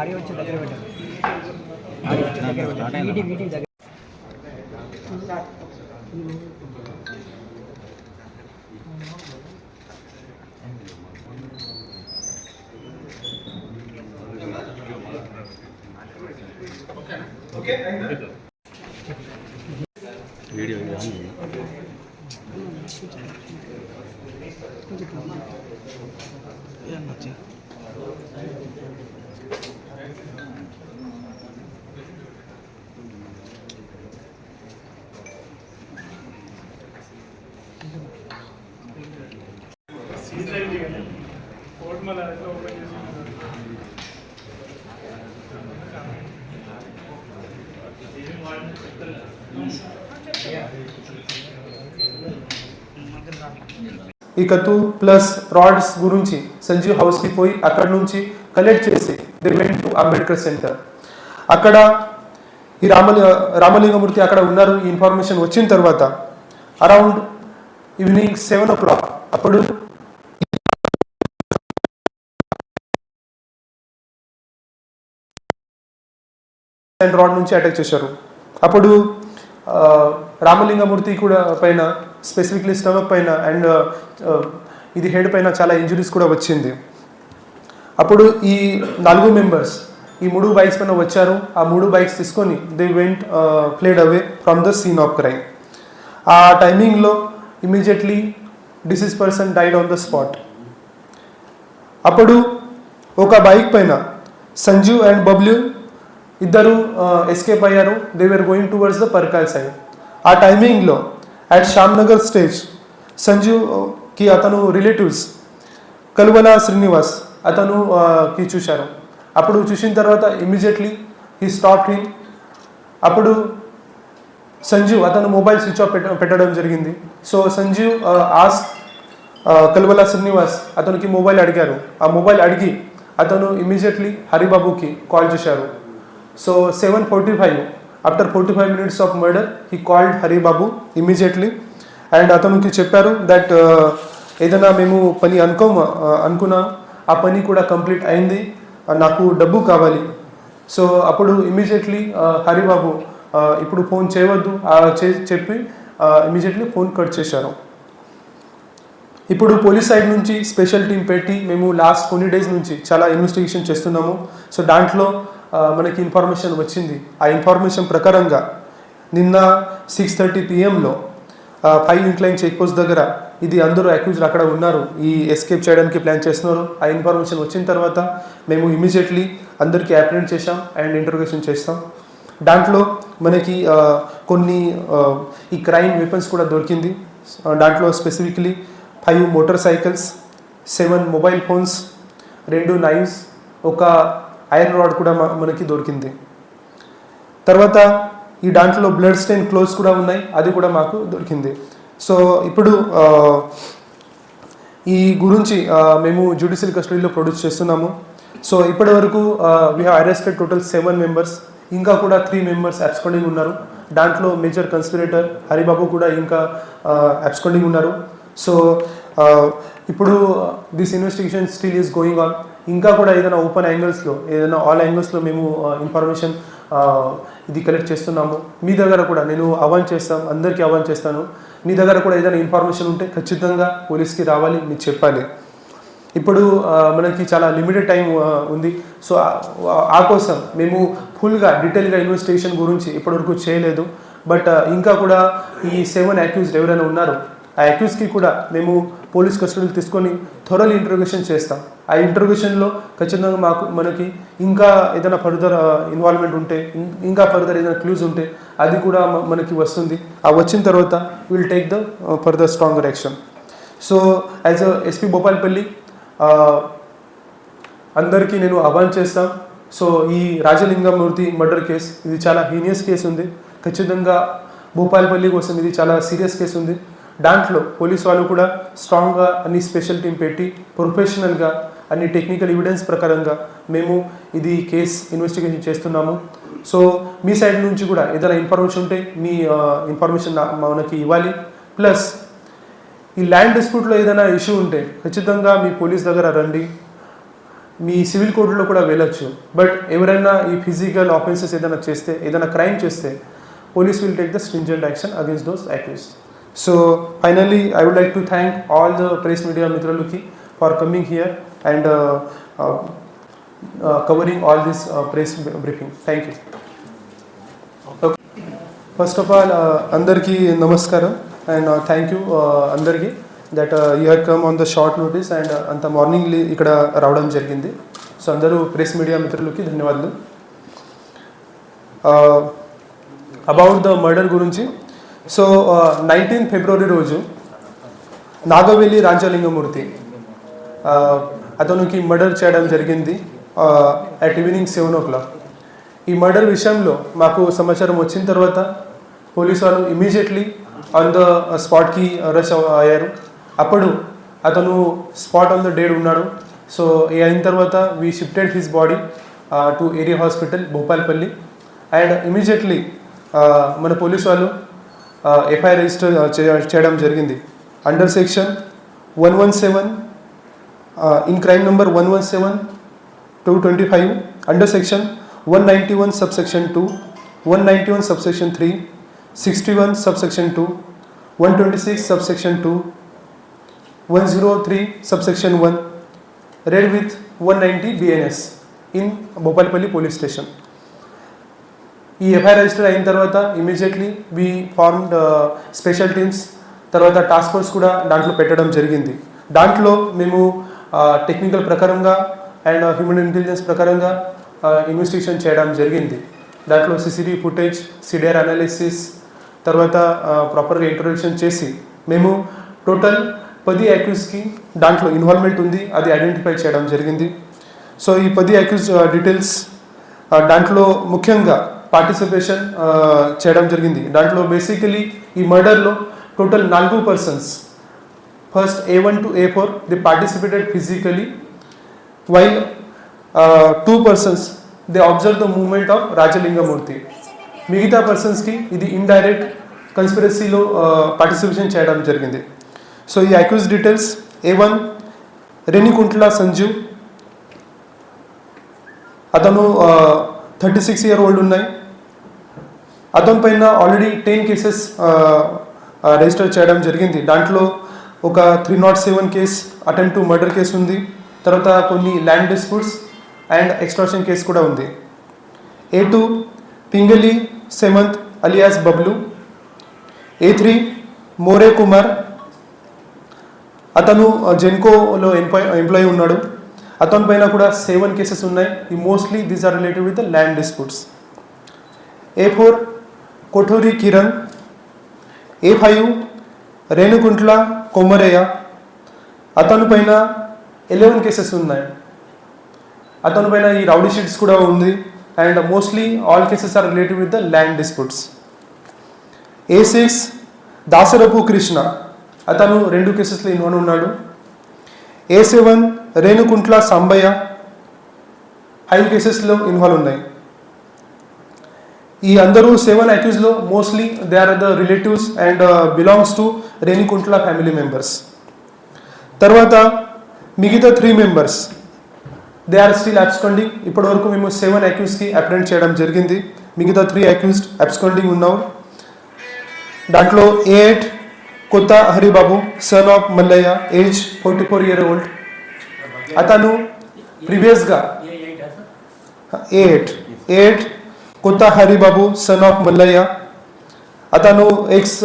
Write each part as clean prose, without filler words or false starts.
Audio వచ్చి దగ్గర పెట్టండి. వీటి దగ్గర వీడియో ఈ కత్తు ప్లస్ రాడ్స్ గురించి సంజీవ్ హౌస్కి పోయి అక్కడ నుంచి కలెక్ట్ చేసి they went to Ambedkar centre. అక్కడ ఈ రామలింగమూర్తి అక్కడ ఉన్నారు ఈ ఇన్ఫర్మేషన్ వచ్చిన తర్వాత అరౌండ్ ఈవినింగ్ 7 o'clock అప్పుడు రాడ్ నుంచి అటాక్ చేశారు. అప్పుడు రామలింగమూర్తి కూడా పైన స్పెసిఫిక్లీ స్టమక్ పైన అండ్ ఇది హెడ్ పైన చాలా ఇంజురీస్ కూడా వచ్చింది. అప్పుడు ఈ 4 మెంబర్స్ ఈ 3 బైక్స్ పైన వచ్చారు. ఆ 3 బైక్స్ తీసుకొని they went fled away from the scene of crime. ఆ టైమింగ్లో immediately deceased person died on the spot. అప్పుడు ఒక బైక్ పైన సంజీవ్ అండ్ బబ్లు ఇద్దరు ఎస్కేప్ అయ్యారు. They we're going towards the Parkal side. ఆ టైమింగ్లో అట్ శ్యామ్నగర్ స్టేజ్ సంజీవ్కి అతను రిలేటివ్స్ కలువల శ్రీనివాస్ అతను కి చూశారు. అప్పుడు చూసిన తర్వాత ఇమీడియట్లీ హీ స్టాప్ హిమ్. అప్పుడు సంజీవ్ అతను మొబైల్ స్విచ్ ఆఫ్ పెట్టడం జరిగింది. సో సంజీవ్ ఆస్క్ కలువల శ్రీనివాస్ అతనికి మొబైల్ అడిగారు. ఆ మొబైల్ అడిగి అతను ఇమీడియట్లీ హరిబాబుకి కాల్ చేశారు. So 7:45 after 45 minutes of murder he called Haribabu immediately and అతనికి చెప్పారు దట్ ఏదైనా మేము పని అనుకున్నా ఆ పని కూడా కంప్లీట్ అయింది, నాకు డబ్బు కావాలి. సో అప్పుడు ఇమీడియట్లీ హరిబాబు ఇప్పుడు ఫోన్ చేయవద్దు చెప్పి ఇమీడియట్లీ ఫోన్ కట్ చేశారు. ఇప్పుడు పోలీస్ సైడ్ నుంచి స్పెషల్ టీం పెట్టి మేము లాస్ట్ కొన్ని డేస్ నుంచి చాలా ఇన్వెస్టిగేషన్ చేస్తున్నాము. సో దాంట్లో మనకి ఇన్ఫర్మేషన్ వచ్చింది. ఆ ఇన్ఫర్మేషన్ ప్రకారంగా నిన్న 6:30 PM 5 ఇంక్లైన్ చెక్ పోస్ట్ దగ్గర ఇది అందరూ అక్యూజ్డ్ అక్కడ ఉన్నారు, ఈ ఎస్కేప్ చేయడానికి ప్లాన్ చేస్తున్నారు. ఆ ఇన్ఫర్మేషన్ వచ్చిన తర్వాత మేము ఇమీడియట్లీ అందరికీ అప్రెంట్ చేసాం అండ్ ఇంటర్వ్యూషన్ చేస్తాం. దాంట్లో మనకి కొన్ని ఈ క్రైమ్ వెపన్స్ కూడా దొరికింది. దాంట్లో specifically 5 motor cycles, 7 mobile phones, 2 knives, ఒక ఐరన్ రాడ్ కూడా మనకి దొరికింది. తర్వాత ఈ దాంట్లో బ్లడ్ స్టెయిన్ క్లోత్స్ కూడా ఉన్నాయి, అది కూడా మాకు దొరికింది. సో ఇప్పుడు ఈ గురించి మేము జ్యుడిషియల్ కస్టడీలో ప్రొడ్యూస్ చేస్తున్నాము. సో ఇప్పటి వరకు we have arrested total 7 members. ఇంకా కూడా 3 మెంబర్స్ అబ్స్కాండింగ్ ఉన్నారు. దాంట్లో మేజర్ కన్స్పిరేటర్ హరిబాబు కూడా ఇంకా అబ్స్కాండింగ్ ఉన్నారు. సో ఇప్పుడు this investigation still is going on. ఇంకా కూడా ఏదైనా ఓపెన్ యాంగిల్స్లో, ఏదైనా ఆల్ యాంగిల్స్లో మేము ఇన్ఫర్మేషన్ ఇది కలెక్ట్ చేస్తున్నాము. మీ దగ్గర కూడా నేను ఆహ్వాన్ చేస్తాను, అందరికీ ఆహ్వాన్ చేస్తాను. మీ దగ్గర కూడా ఏదైనా ఇన్ఫర్మేషన్ ఉంటే ఖచ్చితంగా పోలీస్కి రావాలి, మీరు చెప్పాలి. ఇప్పుడు మనకి చాలా లిమిటెడ్ టైం ఉంది. సో ఆ కోసం మేము ఫుల్గా డీటెయిల్గా ఇన్వెస్టిగేషన్ గురించి ఇప్పటివరకు చేయలేదు. బట్ ఇంకా కూడా ఈ 7 అక్యూజ్డ్ ఎవరైనా ఉన్నారో ఆ అక్యూజ్కి కూడా మేము పోలీస్ కస్టడీకి తీసుకొని థొరల్ ఇంటర్వ్యూషన్ చేస్తాం. ఆ ఇంటర్వ్యూషన్లో ఖచ్చితంగా మనకి ఇంకా ఏదైనా ఫర్దర్ ఇన్వాల్వ్మెంట్ ఉంటే, ఇంకా ఫర్దర్ ఏదైనా క్లూస్ ఉంటే అది కూడా మనకి వస్తుంది. ఆ వచ్చిన తర్వాత will take the further stronger action. So as a SP Bhupalpally అందరికీ నేను ఆహ్వాన్ చేస్తాం. సో ఈ రాజలింగమూర్తి మర్డర్ కేసు ఇది చాలా హీనియస్ కేసు ఉంది. ఖచ్చితంగా భూపాలపల్లి కోసం ఇది చాలా సీరియస్ కేసు ఉంది. దాంట్లో పోలీస్ వాళ్ళు కూడా స్ట్రాంగ్గా అన్ని స్పెషల్ టీం పెట్టి ప్రొఫెషనల్గా అన్ని టెక్నికల్ ఎవిడెన్స్ ప్రకారంగా మేము ఇది కేస్ ఇన్వెస్టిగేషన్ చేస్తున్నాము. సో మీ సైడ్ నుంచి కూడా ఏదైనా ఇన్ఫర్మేషన్ ఉంటే మీ ఇన్ఫర్మేషన్ మనకి ఇవ్వాలి. ప్లస్ ఈ ల్యాండ్ డిస్ప్యూట్లో ఏదైనా ఇష్యూ ఉంటే ఖచ్చితంగా మీ పోలీస్ దగ్గర రండి. మీ సివిల్ కోర్టులో కూడా వెళ్ళొచ్చు. బట్ ఎవరైనా ఈ ఫిజికల్ ఆఫెన్సెస్ ఏదైనా చేస్తే, ఏదైనా క్రైమ్ చేస్తే police will take the stringent action against those accused. So finally, I would like to thank all the press media mitraluki for coming here and covering all this press briefing. Thank you. Okay. First of all, andarki namaskaram and thank you andarki that you had come on the short notice and anta morning ikkada ravadam jarigindi. So andaru press media mitraluki ధన్యవాదాలు. About the murder గురించి, so 19 ఫిబ్రవరి రోజు నాగవెల్లి రాజలింగమూర్తి అతనికి murder చేయడం జరిగింది at evening 7 o'clock. ఈ murder విషయంలో మాకు సమాచారం వచ్చిన తర్వాత పోలీసు వాళ్ళు ఇమీడియట్లీ ఆన్ ద స్పాట్కి రష్ అయ్యారు. అప్పుడు అతను స్పాట్ ఆన్ ద డేడ్ ఉన్నాడు. సో అయిన తర్వాత we shifted his body to area hospital Bhupalpally and immediately మన పోలీసు వాళ్ళు ఎఫ్ఐఆర్ రిజిస్టర్ చేయడం జరిగింది under section 117 in crime number 117/225 under section 191 subsection 2, 191 subsection 3, 61 subsection 2, 126 subsection 2, 103 subsection 1 read with 190 BNS in Bhupalpally police station. ఈ FIR register అయిన తర్వాత immediately we formed special teams, తర్వాత task force కూడా దాంట్లో పెట్టడం జరిగింది. దాంట్లో మేము టెక్నికల్ ప్రకారంగా అండ్ హ్యూమన్ ఇంటెలిజెన్స్ ప్రకారంగా ఇన్వెస్టిగేషన్ చేయడం జరిగింది. దాంట్లో సిసిటీవీ ఫుటేజ్, సిడిఆర్ అనాలిసిస్, తర్వాత ప్రాపర్గా ఇంట్రొడక్షన్ చేసి మేము టోటల్ 10 అక్యూజ్కి దాంట్లో ఇన్వాల్వ్మెంట్ ఉంది అది ఐడెంటిఫై చేయడం జరిగింది. సో ఈ 10 అక్యూజ్ డీటెయిల్స్ దాంట్లో ముఖ్యంగా పార్టిసిపేషన్ చేయడం జరిగింది. దాంట్లో బేసికలీ ఈ మర్డర్లో total 4 persons, first A1 to A4 they participated physically while 2 persons they observe the movement of Rajalingamurthy. మిగతా పర్సన్స్కి ఇది ఇండైరెక్ట్ కన్స్పిరసీలో పార్టిసిపేషన్ చేయడం జరిగింది. సో ఈ accuse details A1 Renikuntla Sanjeev, అతను 36 year old ఉన్నాయి. అతని పైన ఆల్రెడీ 10 కేసెస్ రిజిస్టర్ చేయడం జరిగింది. దాంట్లో ఒక 307 case attempt to murder case ఉంది, తర్వాత కొన్ని land disputes and extortion case కూడా ఉంది. A2 Pingali Semanth alias Bablu. A3 More Kumar, అతను జెన్కోలో ఎంప్లాయీ ఉన్నాడు. అతని పైన కూడా 7 కేసెస్ ఉన్నాయి. ఈ mostly these are related with land disputes. A4 Kothuri Kiran. A5 Renukuntla Komaraiah, అతని పైన 11 కేసెస్ ఉన్నాయి. అతని పైన ఈ రౌడీ షీట్స్ కూడా ఉంది and mostly all cases are related with the land disputes. A6 Dasarapu Krishna, అతను 2 కేసెస్లో ఇన్వాల్వ్ ఉన్నాడు. A7 రేణుకుంట్ల సాంబయ్య, 5 కేసెస్లో ఇన్వాల్వ్ ఉన్నాయి. ఈ అందరూ 7 అక్యూజ్లో mostly they are the relatives and belongs to Renikuntla family members. తర్వాత మిగతా 3 members they are still absconding. ఇప్పటివరకు మేము 7 అక్యూజ్కి అప్రెంట్ చేయడం జరిగింది. మిగతా 3 అక్యూజ్డ్ అబ్స్కాండింగ్ ఉన్నాం. దాంట్లో A8 Kotha Haribabu son of Mallayya, age 44 years old. అతను ప్రీవియస్గా A8 Kotha Haribabu son of Mallayya, అతను ex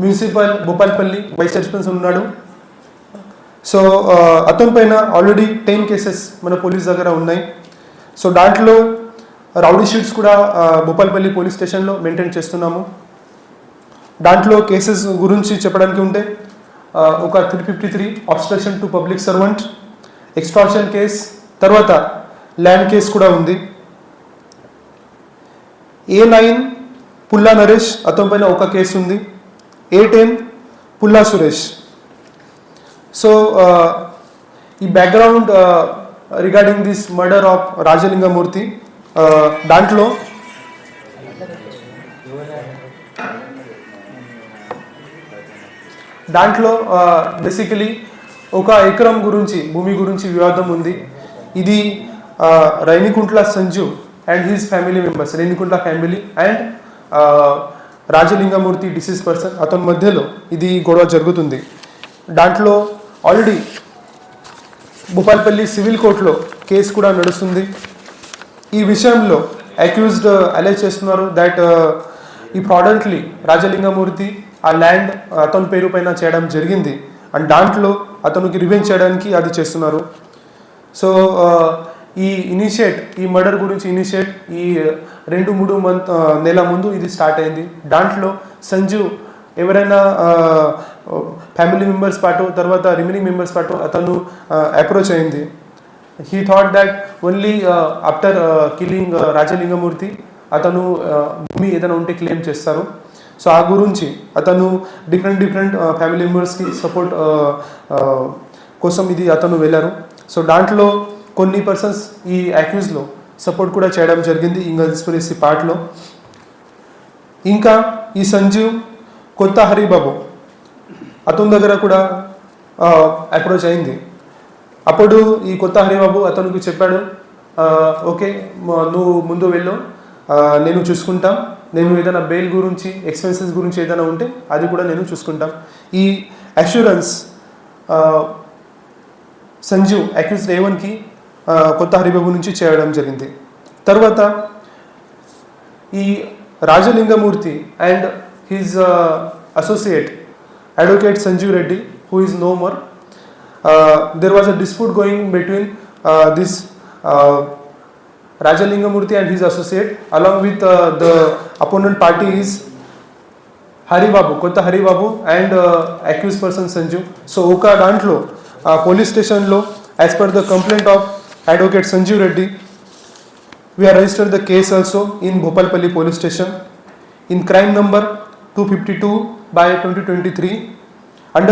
municipal Bhupalpally vice chairman ఉన్నాడు. సో అతని పైన ఆల్రెడీ 10 కేసెస్ మన పోలీస్ దగ్గర ఉన్నాయి. సో దాంట్లో రౌడీ షీట్స్ కూడా భూపాల్పల్లి పోలీస్ స్టేషన్లో మెయింటైన్ చేస్తున్నాము. దాంట్లో కేసెస్ గురించి చెప్పడానికి ఉంటే ఒక 353 obstruction to public servant, extortion case, తర్వాత ల్యాండ్ కేస్ కూడా ఉంది. A9 పుల్లా నరేష్, అతని పైన ఒక కేసు ఉంది. A10 పుల్లా సురేష్. సో ఈ background regarding this murder of Rajalinga Murthy, దాంట్లో బేసికలీ 1 ఎకరం గురించి భూమి గురించి వివాదం ఉంది. ఇది Renikuntla Sanju and his family members, Renikuntla family and Rajalinga Murthy deceased person, అతని మధ్యలో ఇది గొడవ జరుగుతుంది. దాంట్లో ఆల్రెడీ భూపాల్పల్లి సివిల్ కోర్టులో కేసు కూడా నడుస్తుంది. ఈ విషయంలో అక్యూజ్డ్ అలెజ్ చేస్తున్నారు దట్ ఈ ప్రాడక్ట్లీ రాజలింగమూర్తి ఆ ల్యాండ్ అతని పేరు పైన చేయడం జరిగింది అండ్ దాంట్లో అతనికి రివెంజ్ చేయడానికి అది చేస్తున్నారు. సో ఈ మర్డర్ గురించి ఈ 2-3 నెల ముందు ఇది స్టార్ట్ అయింది. దాంట్లో సంజు ఎవరైనా ఫ్యామిలీ మెంబర్స్ పాటు తర్వాత రిమైనింగ్ మెంబర్స్ పాటు అతను అప్రోచ్ అయింది. He thought that only after killing Rajalinga Murthy అతను భూమి ఏదైనా ఉంటే క్లెయిమ్ చేస్తారు. సో ఆ గురించి అతను డిఫరెంట్ ఫ్యామిలీ మెంబర్స్కి సపోర్ట్ కోసం ఇది అతను వెళ్ళారు. సో దాంట్లో కొన్ని పర్సన్స్ ఈ అక్యూజ్లో సపోర్ట్ కూడా చేయడం జరిగింది ఈ కన్స్పిరసీ పార్ట్లో. ఇంకా ఈ సంజీవ్ కొత్త హరిబాబు అతని దగ్గర కూడా అప్రోచ్ అయింది. అప్పుడు ఈ కొత్త హరిబాబు అతనికి చెప్పాడు, ఓకే నువ్వు ముందు వెళ్ళు, నేను చూసుకుంటాం, నేను ఏదైనా బెయిల్ గురించి ఎక్స్పెన్సెస్ గురించి ఏదైనా ఉంటే అది కూడా నేను చూసుకుంటాం. ఈ అష్యూరెన్స్ సంజీవ్ అక్యూజ్ A1కి కొత్త హరిబాబు నుంచి చేయడం జరిగింది. తర్వాత ఈ Rajalingamurthy and his associate advocate Sanjeev Reddy who is no more, there was a dispute going between this Rajalingamurthy and his associate along with the opponent party is Haribabu, Kotta Haribabu and accused person Sanju. So oka dantlo police station lo as per the complaint of advocate Sanjeev Reddy, we have registered the case also in Bhopalpalli police station in crime number 252/2023